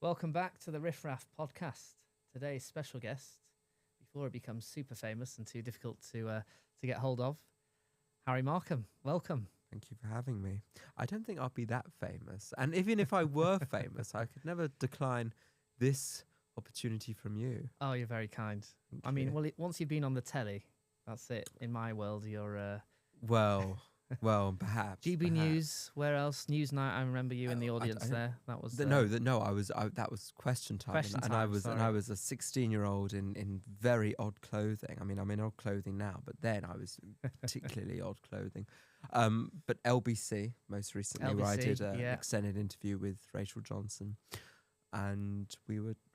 Welcome back to the Riff Raff podcast. Today's special guest, before it becomes super famous and too difficult to get hold of, Harry Markham. Welcome. Thank you for having me. I don't think I'll be that famous. And even if I were famous, I could never decline this opportunity from you. Oh, you're very kind. Thank I mean, you. well, once you've been on the telly, that's it. In my world, you're... Well, perhaps. GB News, where else? Newsnight, I remember you in the audience there. That was... That was Question Time. Question and Time, I was a 16-year-old in very odd clothing. I mean, I'm in odd clothing now, but then I was particularly odd clothing. But LBC, most recently, where I did an extended interview with Rachel Johnson. And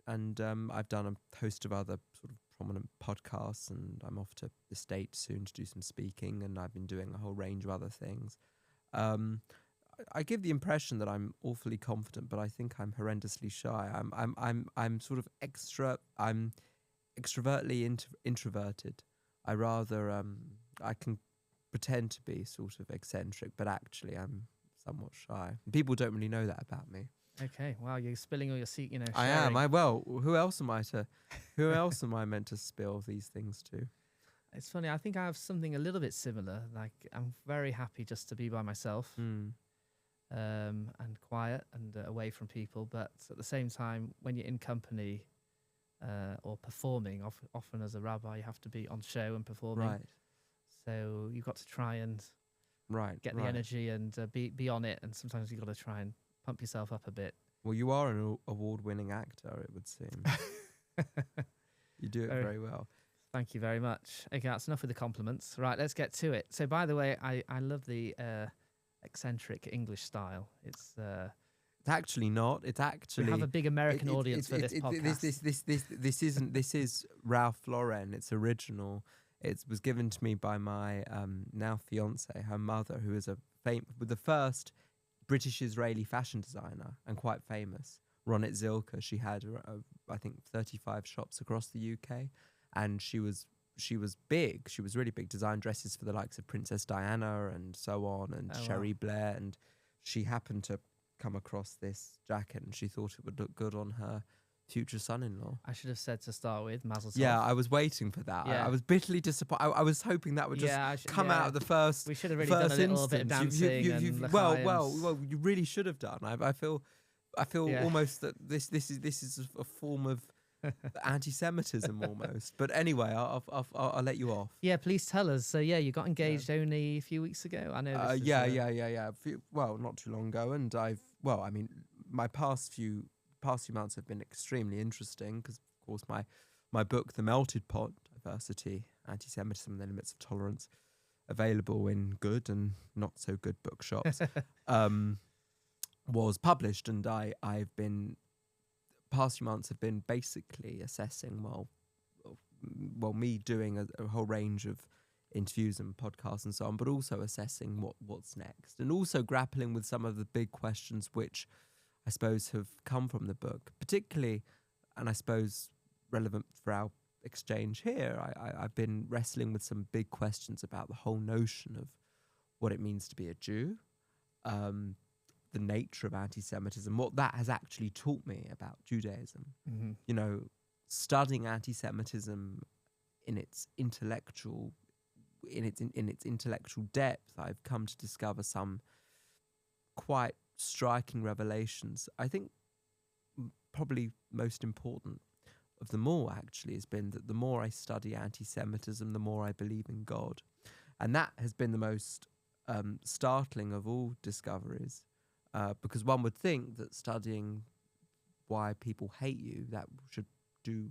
I've done a host of other sort of prominent podcasts, and I'm off to the States soon to do some speaking, and I've been doing a whole range of other things. I give the impression that I'm awfully confident, but I think I'm horrendously shy. I'm sort of I'm extrovertly introverted. I can pretend to be sort of eccentric, but actually I'm somewhat shy. People don't really know that about me. Okay, wow, you're spilling all your secrets, you know. I am. Who else am I meant to spill these things to? It's funny, I think I have something a little bit similar. Like, I'm very happy just to be by myself and quiet and away from people. But at the same time, when you're in company or performing, often as a rabbi, you have to be on show and performing. Right. So you've got to try and get the energy and be on it. And sometimes you've got to try and pump yourself up a bit. Well, you are an award-winning actor, it would seem. You do it very well. Thank you very much. Okay, that's enough with the compliments. Right, let's get to it. So, by the way, I love the eccentric English style. It's actually not. It's actually... We have a big American audience for this podcast. This is Ralph Lauren. It's original. It was given to me by my now fiance, her mother, who is the first British-Israeli fashion designer and quite famous. Ronit Zilka. She had, I think, 35 shops across the UK. And she was big. She was really big. Designed dresses for the likes of Princess Diana and so on, and Cherie Blair. And she happened to come across this jacket, and she thought it would look good on her future son-in-law. I should have said to start with, Mazel Tov. Yeah, I was waiting for that. Yeah. I was bitterly disappointed. I was hoping that would just come out of the first. We should have really done a little bit of dancing. Well, you really should have done. I feel almost that this is a form of anti-Semitism almost. But anyway, I'll let you off. Yeah, please tell us. So yeah, you got engaged only a few weeks ago. I know. Yeah. Well, not too long ago, and my past few months have been extremely interesting because, of course, my book, The Melted Pot: Diversity, Anti-Semitism, and the Limits of Tolerance, available in good and not so good bookshops, was published, and past few months have been basically assessing, me doing a whole range of interviews and podcasts and so on, but also assessing what's next, and also grappling with some of the big questions which I suppose have come from the book, particularly, and I suppose relevant for our exchange here. I've been wrestling with some big questions about the whole notion of what it means to be a Jew, the nature of anti-Semitism, what that has actually taught me about Judaism. Mm-hmm. You know, studying anti-Semitism in its intellectual depth, I've come to discover some quite striking revelations. I think probably most important of them all actually has been that the more I study anti-Semitism, the more I believe in God. And that has been the most startling of all discoveries, because one would think that studying why people hate you, that should do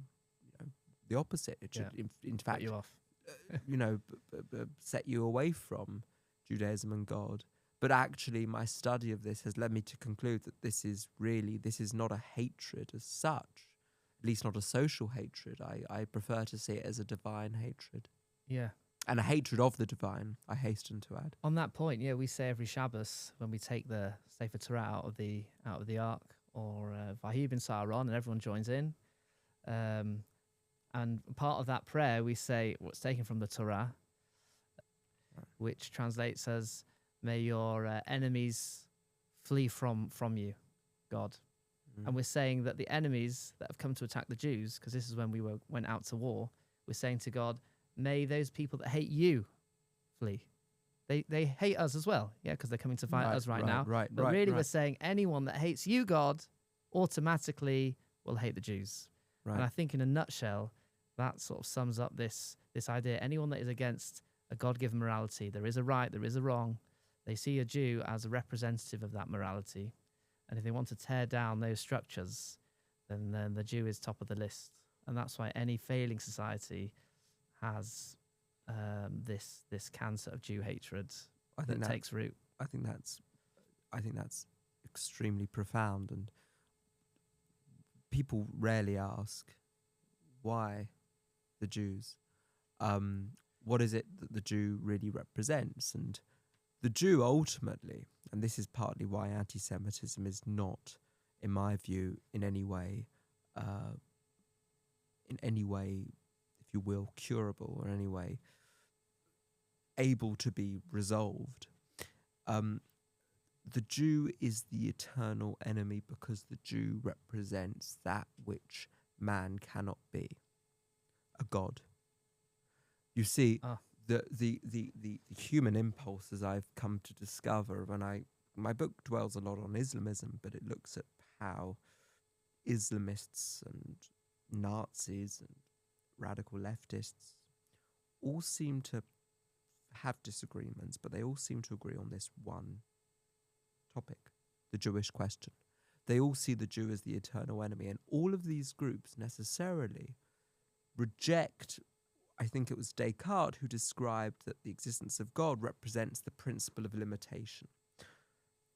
the opposite. It should, in fact, you off. set you away from Judaism and God. But actually, my study of this has led me to conclude that this is not a hatred as such, at least not a social hatred. I prefer to see it as a divine hatred. Yeah. And a hatred of the divine, I hasten to add. On that point, we say every Shabbos when we take the Sefer Torah out of the Ark, or Vahi ben Saharon, and everyone joins in. And part of that prayer, we say what's taken from the Torah, which translates as, may your enemies flee from you, God. And we're saying that the enemies that have come to attack the Jews, because this is when we went out to war, we're saying to God, may those people that hate you flee. They hate us as well, yeah, because they're coming to fight us right now. But really we're saying anyone that hates you, God, automatically will hate the Jews. Right. And I think in a nutshell, that sort of sums up this idea. Anyone that is against a God-given morality, there is a right, there is a wrong. They see a Jew as a representative of that morality. And if they want to tear down those structures, then the Jew is top of the list. And that's why any failing society has this cancer of Jew hatred that takes root. I think that's extremely profound, and people rarely ask why the Jews. What is it that the Jew really represents? And the Jew ultimately, and this is partly why anti-Semitism is not, in my view, in any way, if you will, curable, or in any way able to be resolved. The Jew is the eternal enemy because the Jew represents that which man cannot be, a God. You see, the human impulse, as I've come to discover, my book dwells a lot on Islamism, but it looks at how Islamists and Nazis and radical leftists all seem to have disagreements, but they all seem to agree on this one topic, the Jewish question. They all see the Jew as the eternal enemy, and all of these groups necessarily reject, I think it was Descartes who described that the existence of God represents the principle of limitation.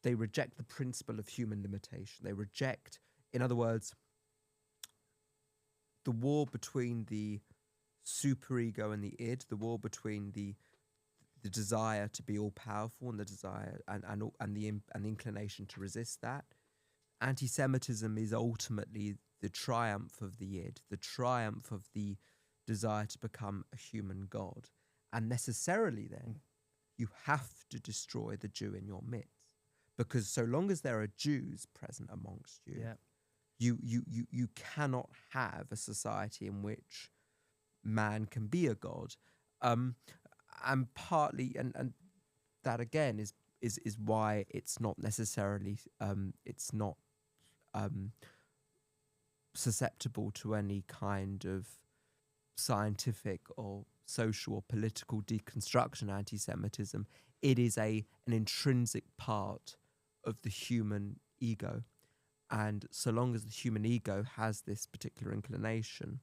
They reject the principle of human limitation. They reject, in other words, the war between the superego and the id, the war between the desire to be all powerful and the desire and the inclination to resist that. Anti-Semitism is ultimately the triumph of the id, the triumph of the desire to become a human god. And necessarily then, you have to destroy the Jew in your midst. Because so long as there are Jews present amongst you, you cannot have a society in which man can be a god. And partly, and that again is why it's not necessarily susceptible to any kind of scientific or social or political deconstruction. Anti-Semitism, it is an intrinsic part of the human ego, and so long as the human ego has this particular inclination,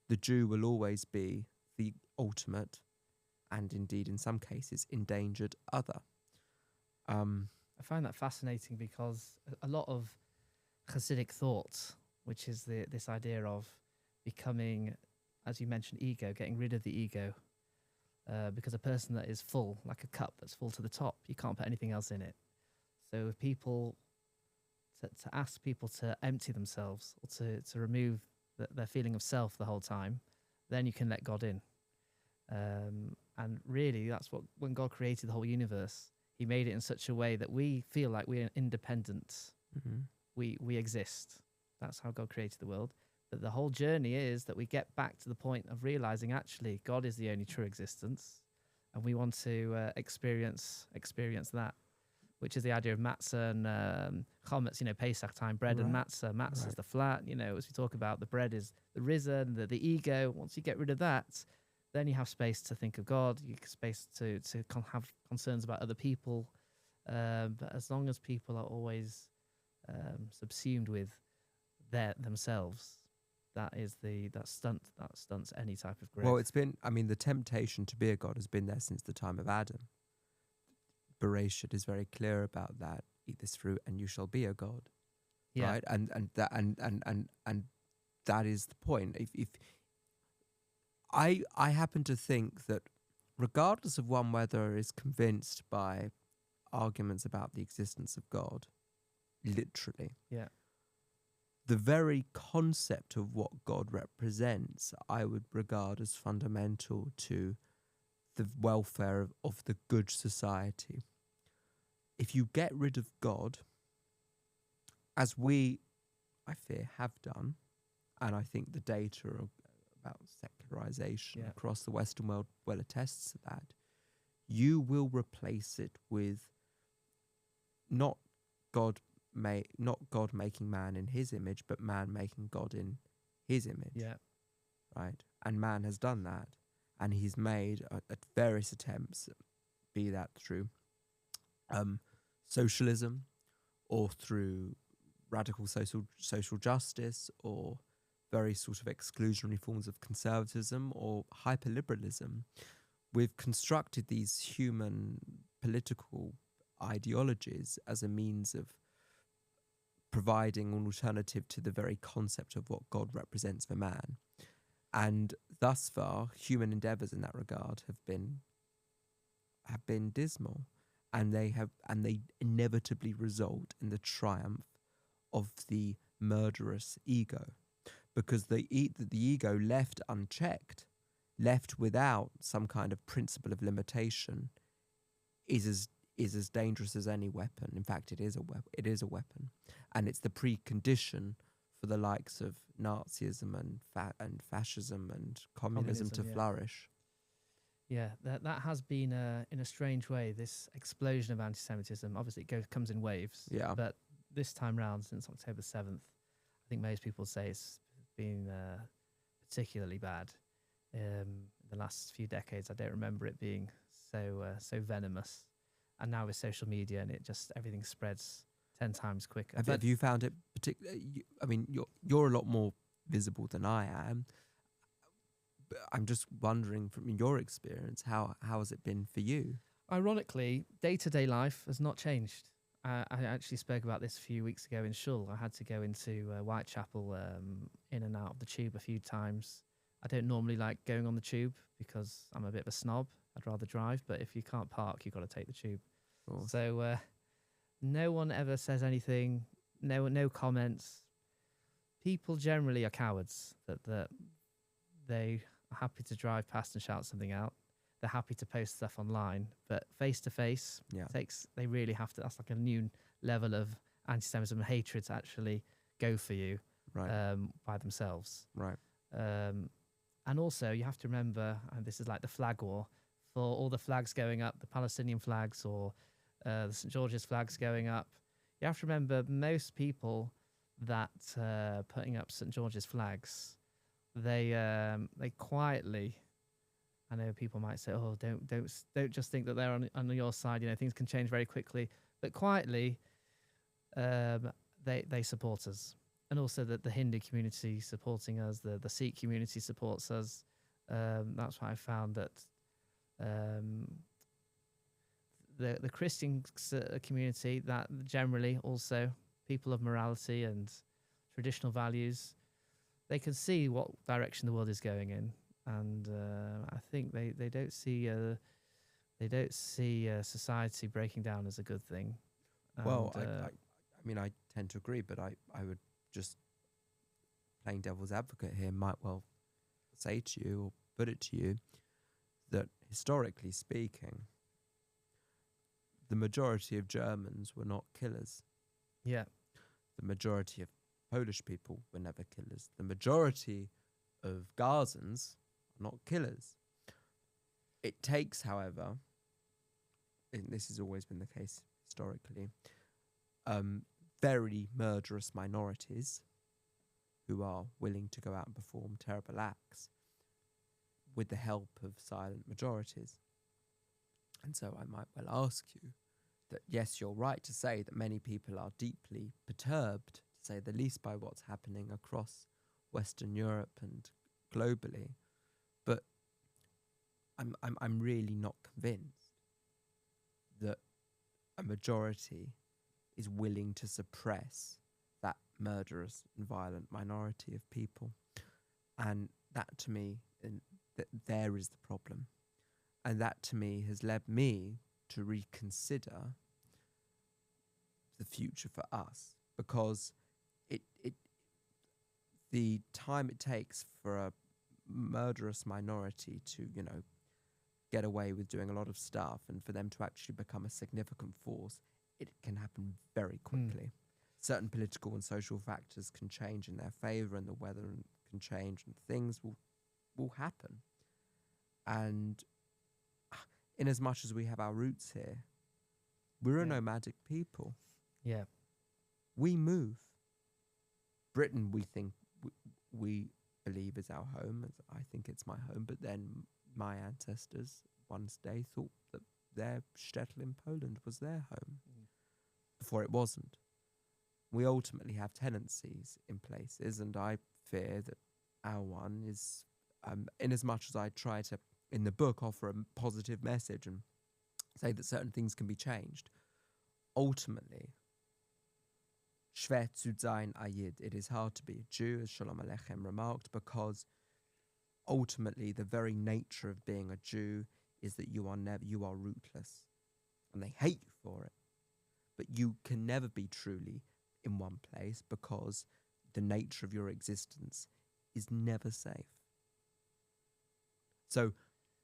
the Jew will always be the ultimate, and indeed in some cases endangered, other. I find that fascinating because a lot of Hasidic thought, which is this idea of becoming, as you mentioned, ego, getting rid of the ego, because a person that is full, like a cup that's full to the top, you can't put anything else in it. So if people, to ask people to empty themselves or to remove their feeling of self the whole time, then you can let God in. And really, that's what, when God created the whole universe, he made it in such a way that we feel like we're independent. Mm-hmm. We exist. That's how God created the world. But the whole journey is that we get back to the point of realizing actually God is the only true existence, and we want to experience that, which is the idea of matzah and chometz, Pesach time, bread and matzah. Matzah is the flat, as we talk about, the bread is the risen, the ego. Once you get rid of that, then you have space to think of God, you have space to have concerns about other people. But as long as people are always subsumed with themselves, that stunts any type of growth. Well, it's been, the temptation to be a god has been there since the time of Adam. Bereshit is very clear about that. Eat this fruit and you shall be a god. Yeah. Right? And that is the point. If I happen to think that regardless of one whether is convinced by arguments about the existence of God, literally, the very concept of what God represents, I would regard as fundamental to the welfare of the good society. If you get rid of God, as we I fear, have done, and I think the data about secularization across the Western world well attests to that, you will replace it with not God making man in his image, but man making God in his image. Yeah. Right? And man has done that, and he's made at various attempts, be that through socialism or through radical social justice or very sort of exclusionary forms of conservatism or hyperliberalism. We've constructed these human political ideologies as a means of providing an alternative to the very concept of what God represents for man. And thus far, human endeavours in that regard have been dismal, and they inevitably result in the triumph of the murderous ego, because the ego left unchecked, left without some kind of principle of limitation, is as dangerous as any weapon. In fact, it is a weapon, and it's the precondition for the likes of Nazism and fascism and communism to flourish. Yeah, that has been, in a strange way, this explosion of anti-Semitism. Obviously, it comes in waves. Yeah. But this time round, since October 7th, I think most people say it's been particularly bad. The last few decades, I don't remember it being so venomous. And now with social media, and everything spreads 10 times quicker. Have you found it particularly? I mean, you're a lot more visible than I am. But I'm just wondering, from your experience, how has it been for you? Ironically, day-to-day life has not changed. I actually spoke about this a few weeks ago in Shull. I had to go into Whitechapel in and out of the tube a few times. I don't normally like going on the tube because I'm a bit of a snob. I'd rather drive, but if you can't park, you've got to take the tube. Cool. So no one ever says anything, no comments. People generally are cowards, that they are happy to drive past and shout something out. They're happy to post stuff online, but face to face, they really have to. That's like a new level of anti-Semitism and hatred to actually go for you, right, by themselves. Right. And also, you have to remember, and this is like the flag war, for all the flags going up, the Palestinian flags or the St. George's flags going up. You have to remember, most people that putting up St. George's flags, they quietly. I know people might say, "Oh, don't just think that they're on your side. You know, things can change very quickly." But quietly, they support us, and also that the Hindu community supporting us, the Sikh community supports us. That's why I found that the Christian community, that generally also people of morality and traditional values, they can see what direction the world is going in. And I think they don't see society breaking down as a good thing. Well, I mean, I tend to agree, but I would just, playing devil's advocate here, might well say to you or put it to you that historically speaking, the majority of Germans were not killers. Yeah. The majority of Polish people were never killers. The majority of Gazans not killers. It takes, however, and this has always been the case historically, very murderous minorities who are willing to go out and perform terrible acts with the help of silent majorities. And so I might well ask you that, yes, you're right to say that many people are deeply perturbed, to say the least, by what's happening across Western Europe and globally. But I'm really not convinced that a majority is willing to suppress that murderous and violent minority of people. And that, to me, there is the problem. And that, to me, has led me to reconsider the future for us, because the time it takes for a murderous minority to, get away with doing a lot of stuff, and for them to actually become a significant force, it can happen very quickly. certain political and social factors can change in their favour, and the weather can change, and things will happen. And in as much as we have our roots here, we're a nomadic people. Yeah. We move. Britain, we think, we believe is our home. I think it's my home. But then my ancestors one day thought that their shtetl in Poland was their home before it wasn't. We ultimately have tenancies in places, and I fear that our one is, in as much as I try to, in the book, offer a positive message and say that certain things can be changed, ultimately, schwer zu sein Ayid, it is hard to be a Jew, as Shalom Aleichem remarked, because ultimately the very nature of being a Jew is that you are rootless, and they hate you for it. But you can never be truly in one place because the nature of your existence is never safe. So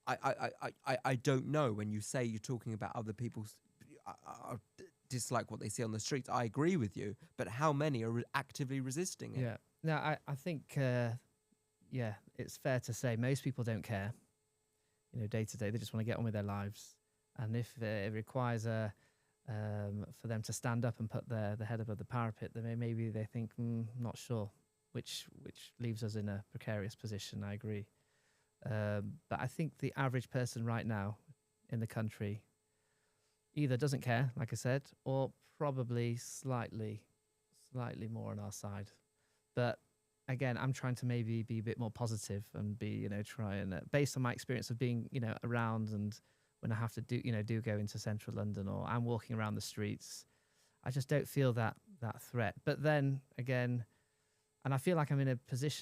I don't know, when you say you're talking about other people's dislike what they see on the streets, I agree with you, but how many are actively resisting it? Yeah. No, I think, it's fair to say most people don't care, day to day. They just want to get on with their lives. And if it requires for them to stand up and put their head above the parapet, then maybe they think, not sure, which leaves us in a precarious position. I agree. But I think the average person right now in the country either doesn't care, like I said, or probably slightly more on our side. But again, I'm trying to maybe be a bit more positive and be, try and, based on my experience of being, around, and when I have to do go into central London or I'm walking around the streets, I just don't feel that threat. But then again, and I feel like I'm in a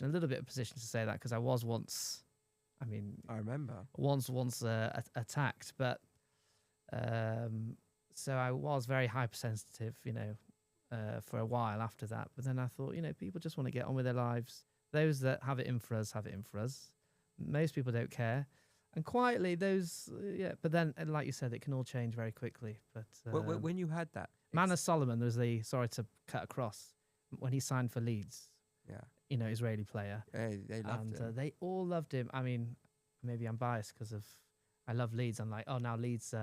little bit of a position to say that, because I was once, I remember once attacked, but so I was very hypersensitive, for a while after that. But then I thought, people just want to get on with their lives. Those that have it in for us, have it in for us. Most people don't care. And quietly, but then, like you said, it can all change very quickly. But when you had that, Manor Solomon was sorry to cut across, when he signed for Leeds. Yeah, Israeli player. They loved him. They all loved him. Maybe I'm biased because I love Leeds. I'm like, oh, now Leeds,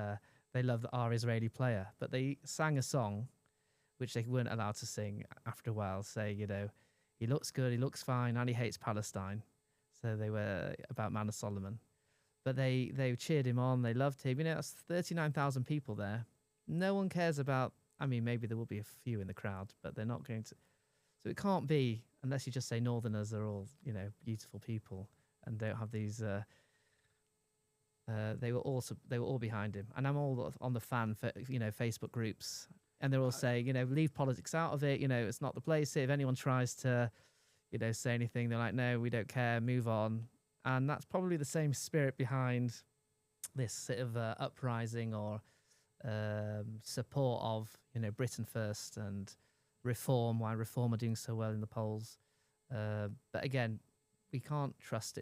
they love our Israeli player. But they sang a song which they weren't allowed to sing after a while, say, he looks good, he looks fine, and he hates Palestine. So they were about Manor Solomon. But they cheered him on, they loved him. That's 39,000 people there. No one cares about, maybe there will be a few in the crowd, but they're not going to. So it can't be, unless you just say Northerners are all, beautiful people and don't have these. They were all behind him, and I'm all on the fan, Facebook groups, and they're all saying, leave politics out of it. It's not the place. If anyone tries to, say anything, they're like, no, we don't care, move on. And that's probably the same spirit behind this sort of uprising or support of, Britain First and Reform, why Reform are doing so well in the polls. But again, we can't trust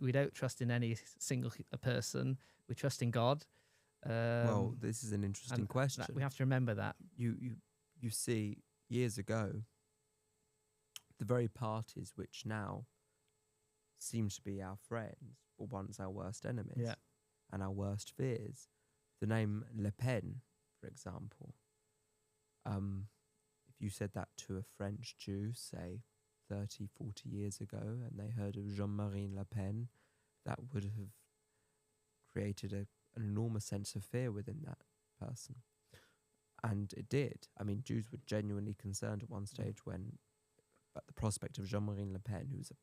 we don't trust in any single person. We trust in God. Well, this is an interesting question. We have to remember that. You see, years ago, the very parties which now seem to be our friends were once our worst enemies and our worst fears. The name Le Pen, for example, if you said that to a French Jew, say 30, 40 years ago, and they heard of Jean-Marie Le Pen, that would have created an enormous sense of fear within that person. And it did. Jews were genuinely concerned at one stage at the prospect of Jean-Marie Le Pen, who was a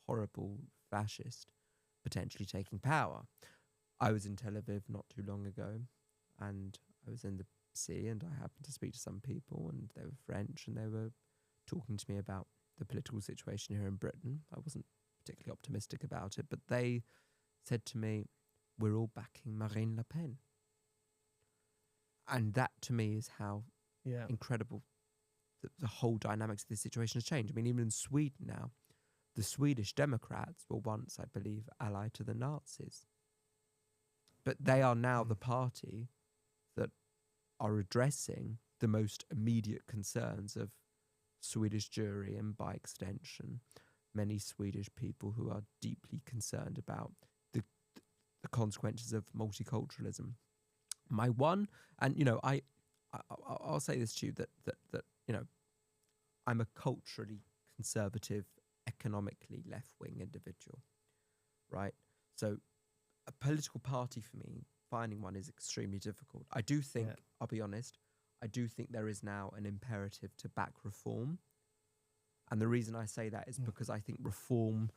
horrible fascist, potentially taking power. I was in Tel Aviv not too long ago, and I was in the sea, and I happened to speak to some people, and they were French, and they were talking to me about the political situation here in Britain. I wasn't particularly optimistic about it, but they said to me, we're all backing Marine Le Pen. And that, to me, is how incredible the whole dynamics of this situation has changed. Even in Sweden now, the Swedish Democrats were once, I believe, allied to the Nazis. But they are now the party that are addressing the most immediate concerns of Swedish jury, and by extension, many Swedish people who are deeply concerned about the consequences of multiculturalism. My one, and I'll say this to you, that I'm a culturally conservative, economically left-wing individual, right? So a political party for me, finding one is extremely difficult. I do think, I'll be honest, I do think there is now an imperative to back reform. And the reason I say that is because I think reform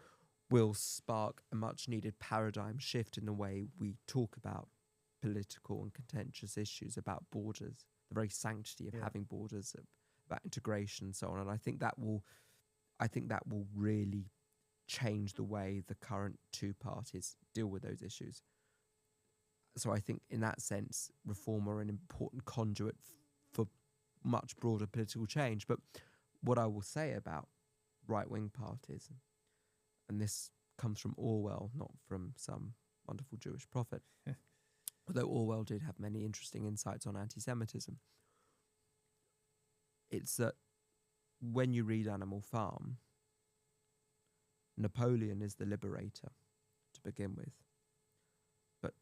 will spark a much needed paradigm shift in the way we talk about political and contentious issues, about borders, the very sanctity of having borders, about integration and so on. And I think that will really change the way the current two parties deal with those issues. So I think in that sense, reform are an important conduit for much broader political change. But what I will say about right-wing parties, and this comes from Orwell, not from some wonderful Jewish prophet, although Orwell did have many interesting insights on anti-Semitism, it's that when you read Animal Farm, Napoleon is the liberator to begin with. But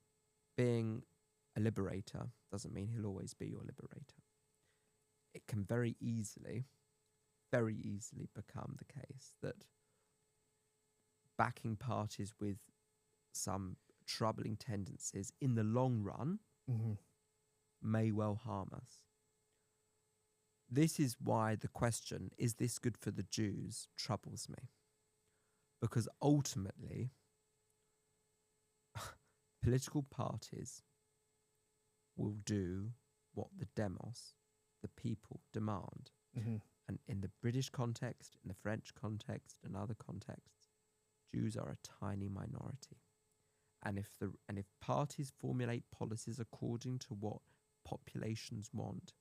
being a liberator doesn't mean he'll always be your liberator. It can very easily become the case that backing parties with some troubling tendencies in the long run may well harm us. This is why the question, is this good for the Jews, troubles me. Because ultimately, political parties will do what the demos, the people, demand. And in the British context, in the French context, and other contexts, Jews are a tiny minority. And if parties formulate policies according to what populations want,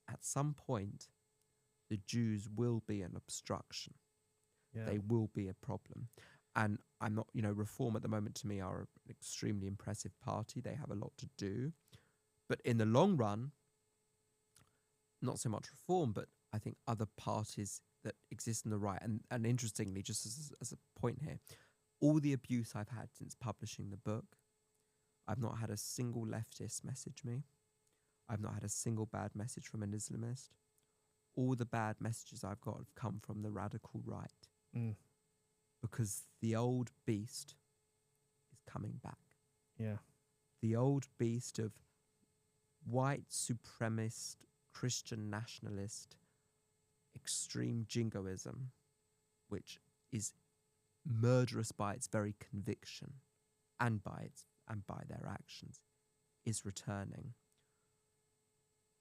at some point, the Jews will be an obstruction. Yeah. They will be a problem. And I'm not, Reform at the moment to me are an extremely impressive party. They have a lot to do. But in the long run, not so much Reform, but I think other parties that exist in the right. And interestingly, just as a point here, all the abuse I've had since publishing the book, I've not had a single leftist message me. I've not had a single bad message from an Islamist. All the bad messages I've got have come from the radical right. Because the old beast is coming back. Yeah. The old beast of white supremacist, Christian nationalist, extreme jingoism, which is murderous by its very conviction and by their actions, is returning.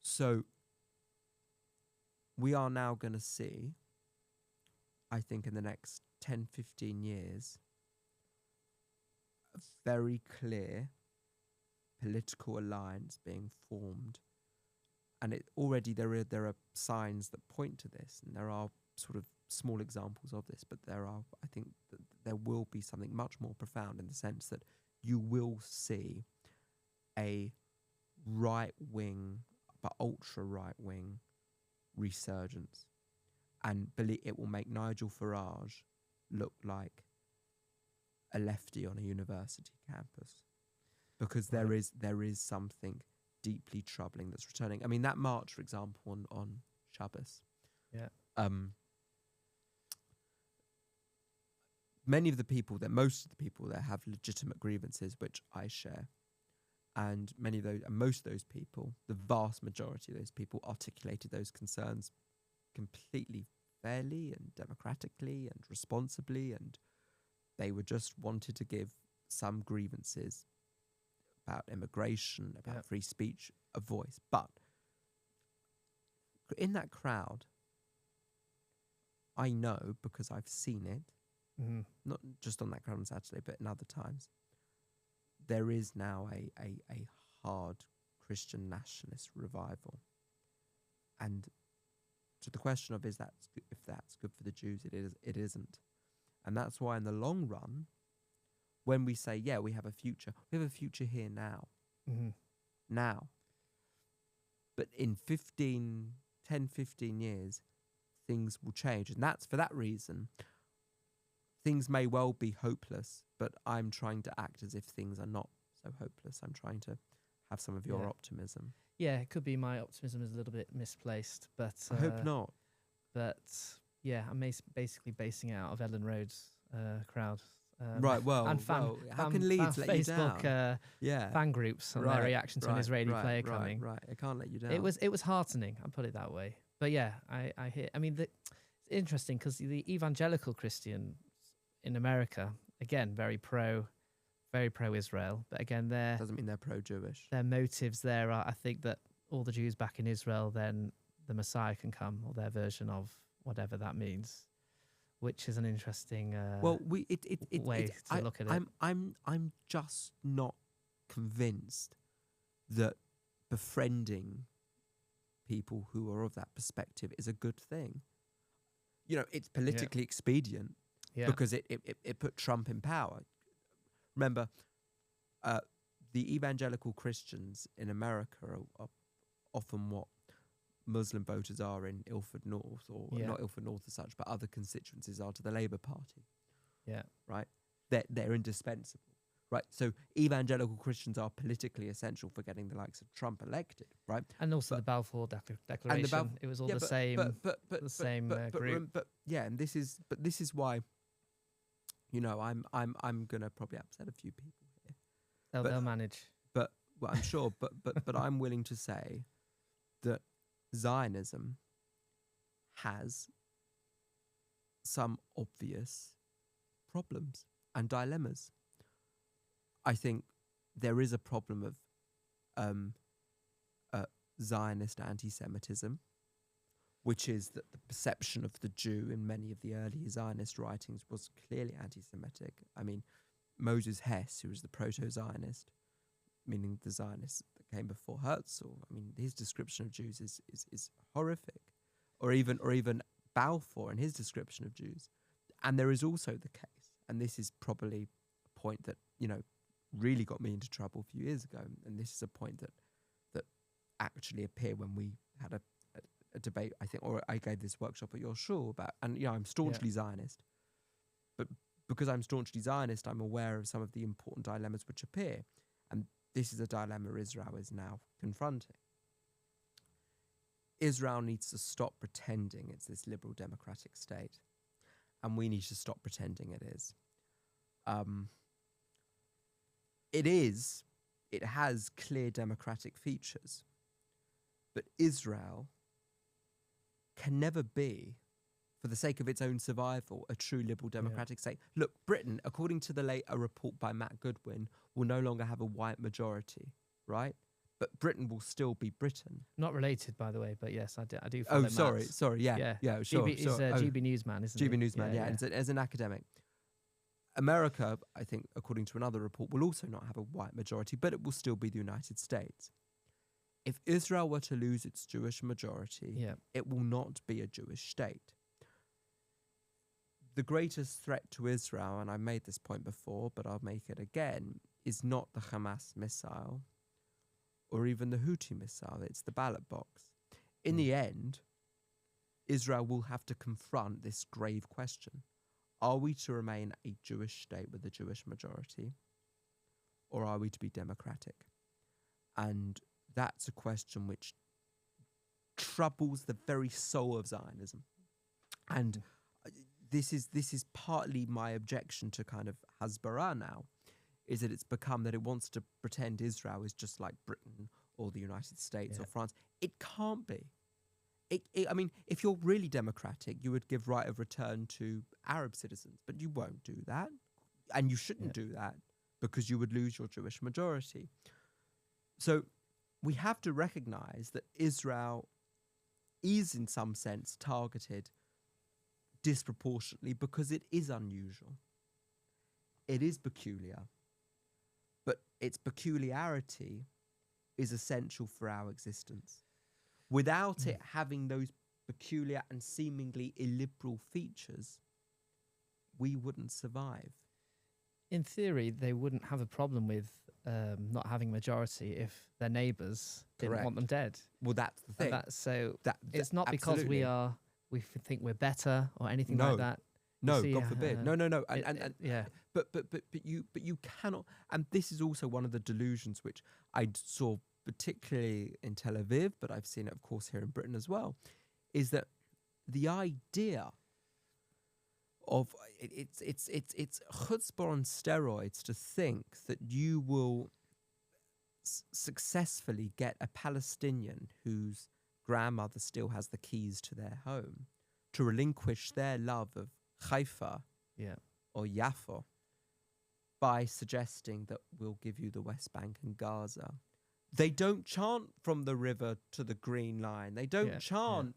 So we are now going to see, I think in the next 10, 15 years, a very clear political alliance being formed. And there are signs that point to this, and there are sort of small examples of this, but I think that there will be something much more profound in the sense that you will see a right-wing, but ultra-right-wing resurgence. And it will make Nigel Farage look like a lefty on a university campus. Because there is something deeply troubling that's returning. I mean, that march, for example, on Shabbos. Yeah. Most of the people there have legitimate grievances, which I share. And most of those people, the vast majority of those people, articulated those concerns completely fairly and democratically and responsibly, and they were just wanted to give some grievances about immigration, about free speech, a voice. But in that crowd, I know, because I've seen it, not just on that crowd on Saturday, but in other times, there is now a hard Christian nationalist revival. And to the question of if that's good for the Jews, it isn't. And that's why in the long run, when we say, we have a future here now. Now. But in 10, 15 years, things will change. And that's for that reason. Things may well be hopeless, but I'm trying to act as if things are not so hopeless. I'm trying to have some of your optimism. Yeah, it could be my optimism is a little bit misplaced, but I hope not. But yeah, I'm basically basing it out of Ellen Rhodes' crowd. Right, well, and how can Leeds let Facebook, you down? Fan groups and their reaction to an Israeli player coming. Right, it can't let you down. It was heartening, I'll put it that way. But yeah, I hear. I mean, it's interesting because the evangelical Christians in America, again, very pro-Israel. But again, doesn't mean they're pro-Jewish. Their motives there are, I think, that all the Jews back in Israel, then the Messiah can come, or their version of whatever that means. Which is an interesting way to look at it. I'm just not convinced that befriending people who are of that perspective is a good thing. You know, it's politically expedient because it put Trump in power. Remember, the evangelical Christians in America are often what Muslim voters are in Ilford North, or not Ilford North as such, but other constituencies are to the Labour Party. Yeah. Right? They're indispensable. Right? So evangelical Christians are politically essential for getting the likes of Trump elected. Right? And also the Balfour Declaration. It was all the same group. But and this is why, you know, I'm gonna probably upset a few people here. They'll manage. But I'm sure. But I'm willing to say that Zionism has some obvious problems and dilemmas. I think there is a problem of Zionist anti-Semitism, which is that the perception of the Jew in many of the early Zionist writings was clearly anti-Semitic. I mean, Moses Hess, who was the proto-Zionist, meaning the Zionists that came before Herzl, I mean, his description of Jews is horrific. Or even Balfour in his description of Jews. And there is also the case, and this is probably a point that, you know, really got me into trouble a few years ago, and this is a point that actually appeared when we had a debate, I think, or I gave this workshop at your shul about, and, you know, I'm staunchly Zionist. But because I'm staunchly Zionist, I'm aware of some of the important dilemmas which appear. And this is a dilemma Israel is now confronting. Israel needs to stop pretending it's this liberal democratic state, and we need to stop pretending it is. It has clear democratic features, but Israel can never be, for the sake of its own survival, a true liberal democratic state. Look, Britain, according to a report by Matt Goodwin, will no longer have a white majority, right? But Britain will still be Britain. Not related, by the way, but yes, I do follow sorry, sure. He's a GB Newsman, isn't he? GB Newsman, as an academic. America, I think, according to another report, will also not have a white majority, but it will still be the United States. If Israel were to lose its Jewish majority, it will not be a Jewish state. The greatest threat to Israel, and I made this point before, but I'll make it again, is not the Hamas missile or even the Houthi missile. It's the ballot box. In the end, Israel will have to confront this grave question. Are we to remain a Jewish state with a Jewish majority, or are we to be democratic? And that's a question which troubles the very soul of Zionism. And this is partly my objection to kind of Hasbara now, is that it's become that it wants to pretend Israel is just like Britain or the United States or France. It can't be. I mean, if you're really democratic, you would give right of return to Arab citizens, but you won't do that. And you shouldn't do that because you would lose your Jewish majority. So we have to recognize that Israel is in some sense targeted disproportionately because it is unusual. It is peculiar. But its peculiarity is essential for our existence. Without it having those peculiar and seemingly illiberal features, we wouldn't survive. In theory, they wouldn't have a problem with not having a majority if their neighbours didn't want them dead. Well, that's the thing. It's not because we are we think we're better or anything No. like that. No, God forbid. No. And yeah. But you cannot. And this is also one of the delusions which I saw particularly in Tel Aviv, but I've seen it, of course, here in Britain as well, is that the idea of it's chutzpah on steroids to think that you will successfully get a Palestinian whose grandmother still has the keys to their home to relinquish their love of Haifa or Yaffo by suggesting that we'll give you the West Bank and Gaza. They don't chant from the river to the Green Line. They don't chant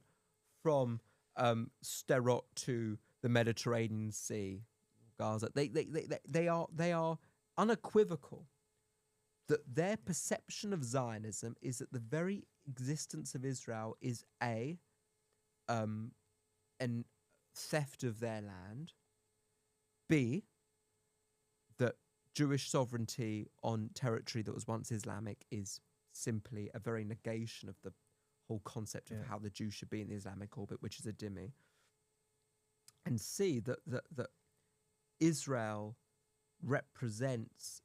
from Sderot to the Mediterranean Sea, Gaza. They are unequivocal that their perception of Zionism is that the very existence of Israel is an theft of their land, B, that Jewish sovereignty on territory that was once Islamic is simply a very negation of the whole concept of how the Jew should be in the Islamic orbit, which is a dhimmi, and C, that Israel represents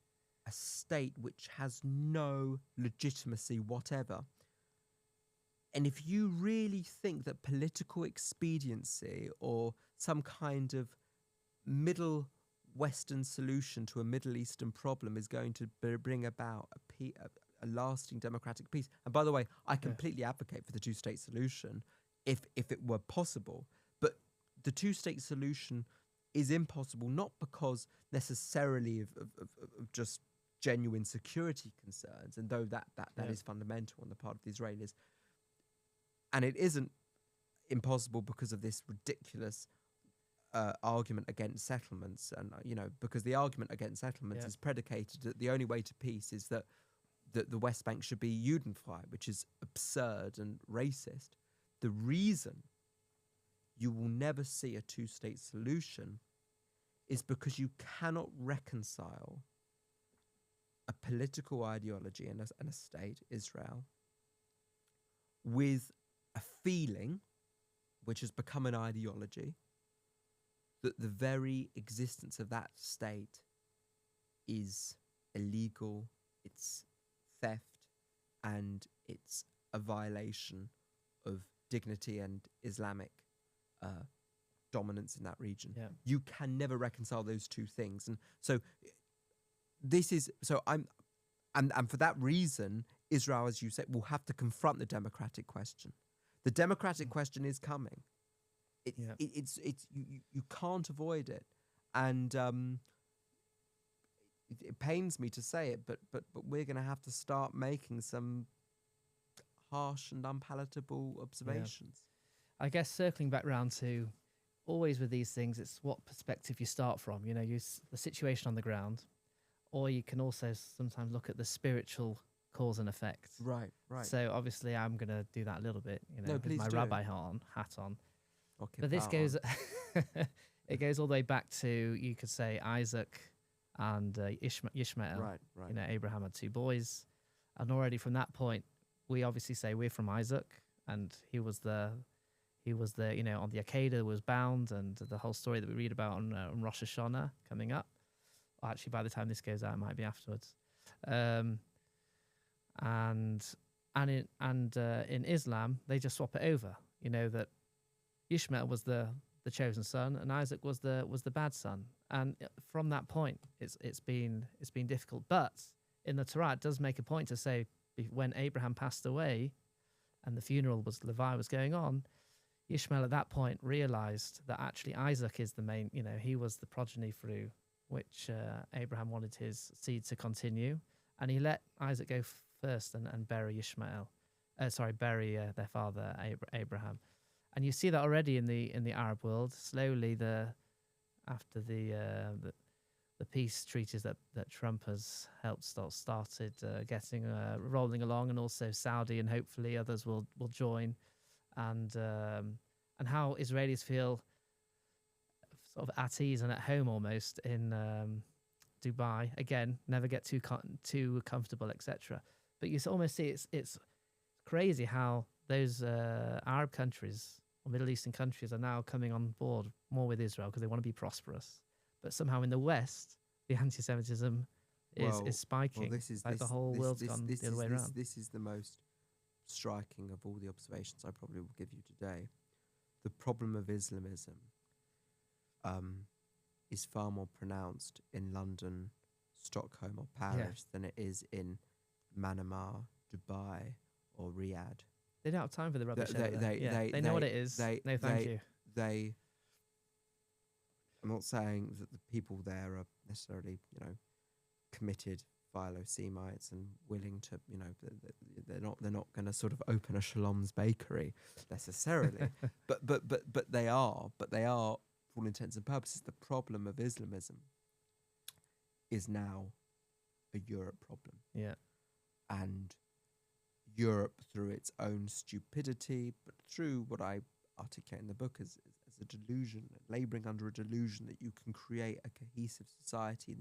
a state which has no legitimacy whatever. And if you really think that political expediency or some kind of middle Western solution to a Middle Eastern problem is going to bring about a lasting democratic peace, and by the way, I completely advocate for the two-state solution if it were possible, but the two-state solution is impossible not because necessarily of just genuine security concerns, and though that is fundamental on the part of the Israelis. And it isn't impossible because of this ridiculous argument against settlements. And, because the argument against settlements is predicated that the only way to peace is that the West Bank should be Judenfrei, which is absurd and racist. The reason you will never see a two-state solution is because you cannot reconcile a political ideology and a state, Israel, with a feeling, which has become an ideology, that the very existence of that state is illegal, it's theft, and it's a violation of dignity and Islamic dominance in that region. Yeah. You can never reconcile those two things. And so and for that reason, Israel, as you said, will have to confront the democratic question. The democratic question is coming. You can't avoid it, and it pains me to say it, but we're going to have to start making some harsh and unpalatable observations. I guess circling back round to always with these things, it's what perspective you start from. The situation on the ground, or you can also sometimes look at the spiritual cause and effect. Right. So obviously, I'm going to do that a little bit. With my do. rabbi hat on. Okay, but this goes, it goes all the way back to, you could say, Isaac and Ishmael. Right. Abraham had two boys, and already from that point, we obviously say we're from Isaac, and he was the on the Akedah was bound, and the whole story that we read about on Rosh Hashanah coming up. Well, actually, by the time this goes out, it might be afterwards. And in Islam, they just swap it over. That Ishmael was the chosen son, and Isaac was the bad son. And from that point, it's been difficult. But in the Torah, it does make a point to say when Abraham passed away, and the funeral Levi was going on, Ishmael at that point realized that actually Isaac is the main. He was the progeny through which Abraham wanted his seed to continue, and he let Isaac go first and bury bury their father Abraham. And you see that already in the Arab world. Slowly, after the peace treaties that Trump has helped started getting rolling along, and also Saudi and hopefully others will join, and how Israelis feel sort of at ease and at home almost in Dubai. Again, never get too comfortable, etc. But you almost see it's crazy how those Arab countries or Middle Eastern countries are now coming on board more with Israel because they want to be prosperous. But somehow in the West, the anti-Semitism is spiking. Well, this is like the whole world's gone the other way around. This is the most striking of all the observations I probably will give you today. The problem of Islamism is far more pronounced in London, Stockholm, or Paris than it is in Manama, Dubai, or Riyadh. They don't have time for the rubbish. They know what it is. No, thank you. I'm not saying that the people there are necessarily, committed philo-Semites and willing to, they're not going to sort of open a Shalom's bakery necessarily, but they are, for all intents and purposes. The problem of Islamism is now a Europe problem. Yeah, and Europe, through its own stupidity, but through what I articulate in the book as a delusion, labouring under a delusion that you can create a cohesive society in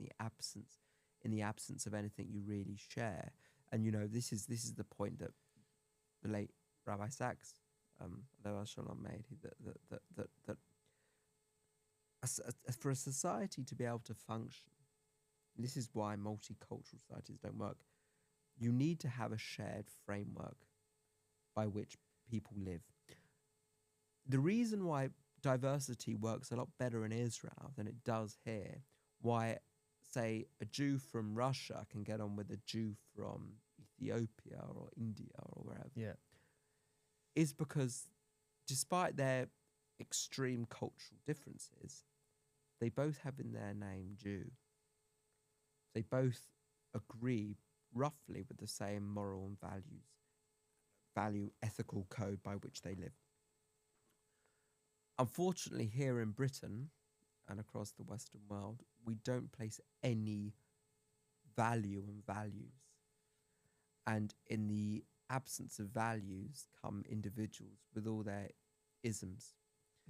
the absence of anything you really share. And this is the point that the late Rabbi Sachs, Leah Shalom, made, that for a society to be able to function, and this is why multicultural societies don't work, you need to have a shared framework by which people live. The reason why diversity works a lot better in Israel than it does here, why, say, a Jew from Russia can get on with a Jew from Ethiopia or India or wherever, is because despite their extreme cultural differences, they both have in their name Jew. They both agree roughly with the same moral and ethical code by which they live. Unfortunately, here in Britain and across the Western world, we don't place any value on values. And in the absence of values come individuals with all their isms.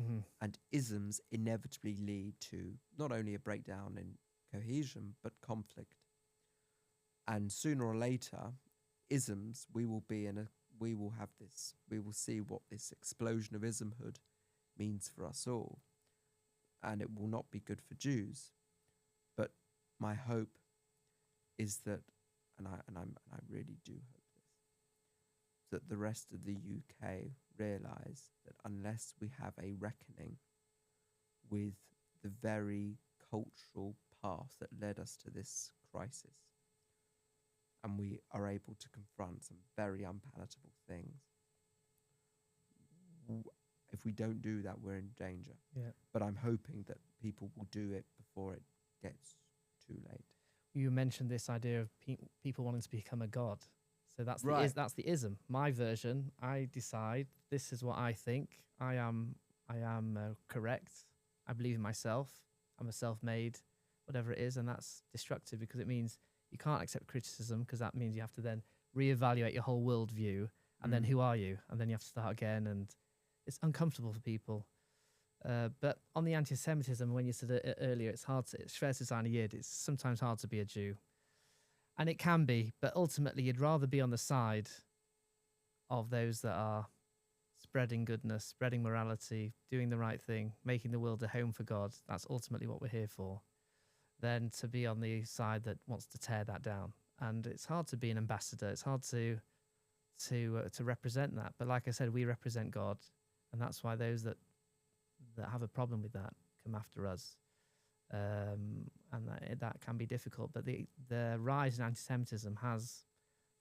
Mm-hmm. And isms inevitably lead to not only a breakdown in cohesion, but conflict. And sooner or later, isms, we will see what this explosion of ismhood means for us all. And it will not be good for Jews. But my hope is that, and I really do hope this, that the rest of the UK realise that unless we have a reckoning with the very cultural path that led us to this crisis, and we are able to confront some very unpalatable things, if we don't do that, we're in danger. Yeah. But I'm hoping that people will do it before it gets too late. You mentioned this idea of people wanting to become a god. So that's that's the ism. My version, I decide this is what I think. I am correct. I believe in myself. I'm a self-made, whatever it is, and that's destructive because it means you can't accept criticism because that means you have to then reevaluate your whole worldview and then who are you? And then you have to start again, and it's uncomfortable for people. But on the anti-Semitism, when you said it earlier, it's schwer zu sein a Yid. It's sometimes hard to be a Jew. And it can be, but ultimately you'd rather be on the side of those that are spreading goodness, spreading morality, doing the right thing, making the world a home for God. That's ultimately what we're here for. Than to be on the side that wants to tear that down. And it's hard to be an ambassador. It's hard to represent that. But like I said, we represent God. And that's why those that have a problem with that come after us. And that can be difficult. But the rise in anti-Semitism has,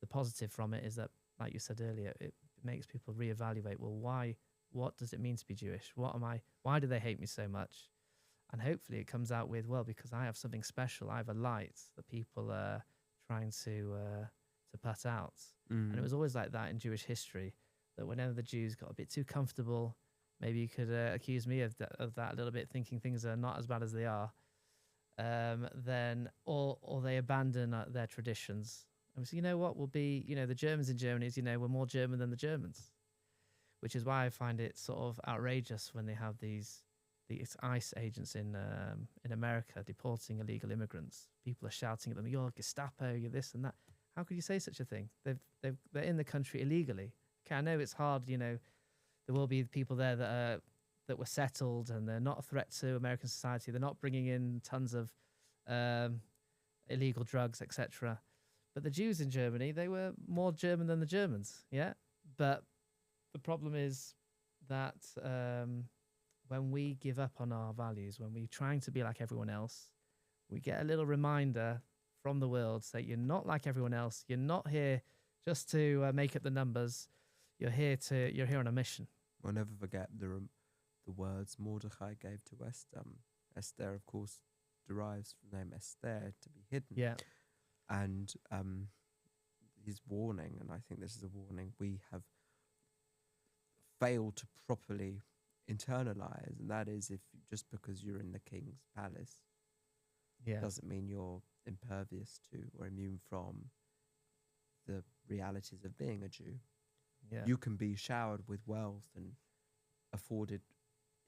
the positive from it is that, like you said earlier, it makes people reevaluate, well, what does it mean to be Jewish? Why do they hate me so much? And hopefully it comes out with, well, because I have something special. I have a light that people are trying to put out. And it was always like that in Jewish history, that whenever the Jews got a bit too comfortable, maybe you could accuse me of that a little bit, thinking things are not as bad as they are, then or they abandon their traditions. And we say, you know what, we'll be, the Germans in Germany, we're more German than the Germans, which is why I find it sort of outrageous when they have these ICE agents in America deporting illegal immigrants. People are shouting at them, "You're Gestapo, you're this and that." How could you say such a thing? They're in the country illegally. Okay, I know it's hard, there will be people there that were settled, and they're not a threat to American society. They're not bringing in tons of illegal drugs, etc. But the Jews in Germany, they were more German than the Germans, yeah? But the problem is that when we give up on our values, when we're trying to be like everyone else, we get a little reminder from the world that you're not like everyone else. You're not here just to make up the numbers. You're here on a mission. We'll never forget the words Mordecai gave to Esther. Esther, of course, derives from the name Esther, to be hidden. Yeah. And his warning, and I think this is a warning we have failed to properly internalize, and that is, if just because you're in the king's palace, doesn't mean you're impervious to or immune from the realities of being a Jew. Yeah. You can be showered with wealth and afforded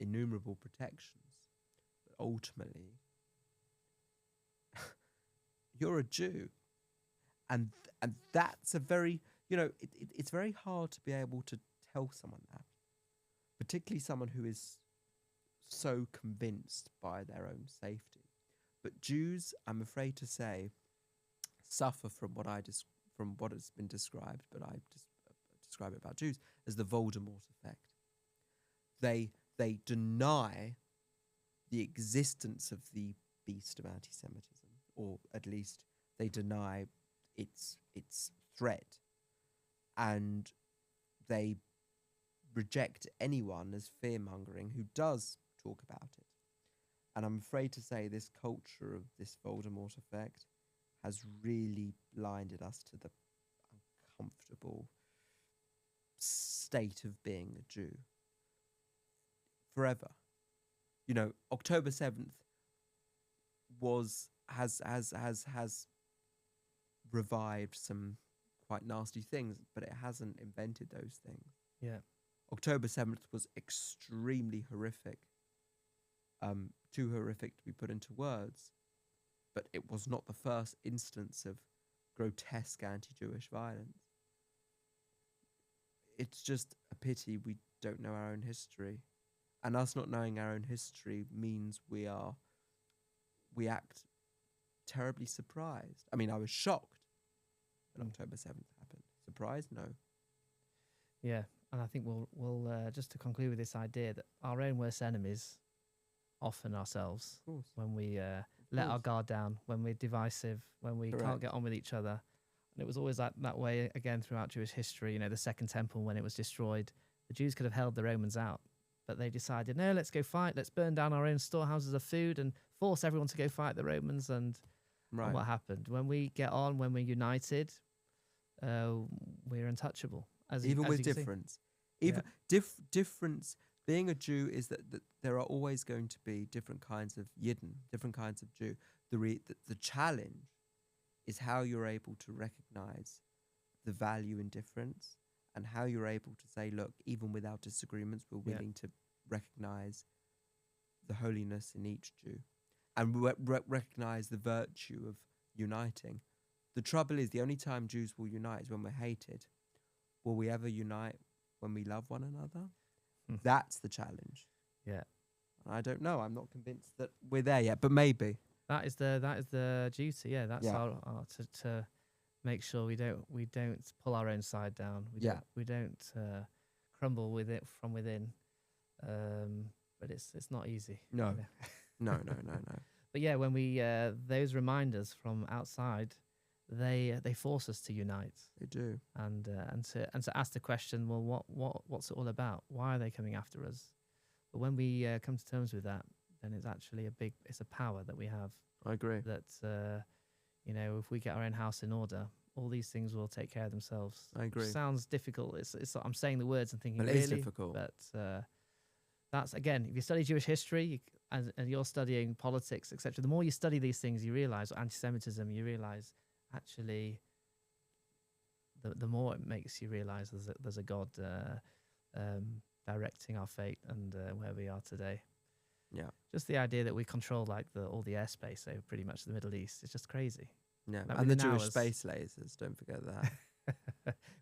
innumerable protections, but ultimately you're a Jew, and that's a very, it's very hard to be able to tell someone that, particularly someone who is so convinced by their own safety. But Jews, I'm afraid to say, suffer from what has been described, but I just describe it about Jews as the Voldemort effect. They deny the existence of the beast of anti-Semitism, or at least they deny its threat, and they reject anyone as fear-mongering who does talk about it. And I'm afraid to say this culture of this Voldemort effect has really blinded us to the uncomfortable state of being a Jew forever. October 7th has revived some quite nasty things, but it hasn't invented those things. Yeah. October 7th was extremely horrific. Too horrific to be put into words, but it was not the first instance of grotesque anti-Jewish violence. It's just a pity we don't know our own history, and us not knowing our own history means we act terribly surprised. I mean, I was shocked when October 7th happened. Surprised? No. Yeah, and I think we'll just to conclude with this idea that our own worst enemies often ourselves, when we let our guard down, when we're divisive, when we can't get on with each other. And it was always that way again throughout Jewish history. The Second Temple, when it was destroyed, the Jews could have held the Romans out, but they decided, no, let's go fight, let's burn down our own storehouses of food and force everyone to go fight the Romans. And what happened? When we get on, when we're united, we're untouchable. Even with difference. Difference. Being a Jew is that there are always going to be different kinds of Yidden, different kinds of Jew. The challenge is how you're able to recognize the value in difference, and how you're able to say, look, even without disagreements, we're willing to recognize the holiness in each Jew, and recognize the virtue of uniting. The trouble is, the only time Jews will unite is when we're hated. Will we ever unite when we love one another? That's the challenge. Yeah. I don't know. I'm not convinced that we're there yet, but maybe. That is the duty. Yeah, that's our to make sure we don't pull our own side down. We don't crumble with it from within. But it's not easy. No. No. But yeah, when we those reminders from outside, they force us to unite. They do. And to ask the question, well, what's it all about? Why are they coming after us? But when we come to terms with that, then it's actually it's a power that we have. I agree. That if we get our own house in order, all these things will take care of themselves. I agree. It sounds difficult. It's I'm saying the words and thinking, well, it is difficult. But that's, again, if you study Jewish history and you're studying politics, etc., the more you study these things, you realize, anti-Semitism, you realize actually the more it makes you realize there's a God directing our fate and where we are today. Yeah. Just the idea that we control all the airspace over pretty much the Middle East is just crazy. Yeah, and the Jewish space lasers, don't forget that.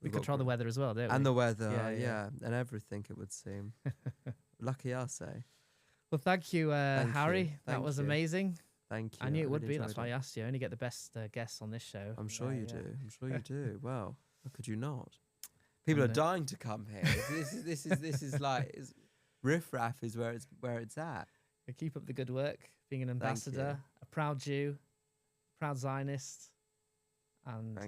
We control the weather as well, don't we? And the weather, yeah, and everything, it would seem. Lucky us, eh? Well, thank you, Harry. That was amazing. Thank you. I knew it would be. That's why I asked you. I only get the best guests on this show. I'm sure you do. I'm sure you do. Well, how could you not? People are dying to come here. This is like Riff Raff is where it's at. Keep up the good work. Being an ambassador, a proud Jew, proud Zionist, and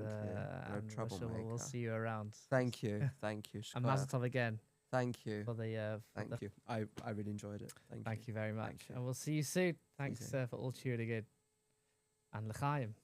we'll see you around. Thank you. And Mazel tov again. Thank you. Thank you. I really enjoyed it. Thank you. Thank you very much. And we'll see you soon. Thanks for all tuning in. And l'chaim.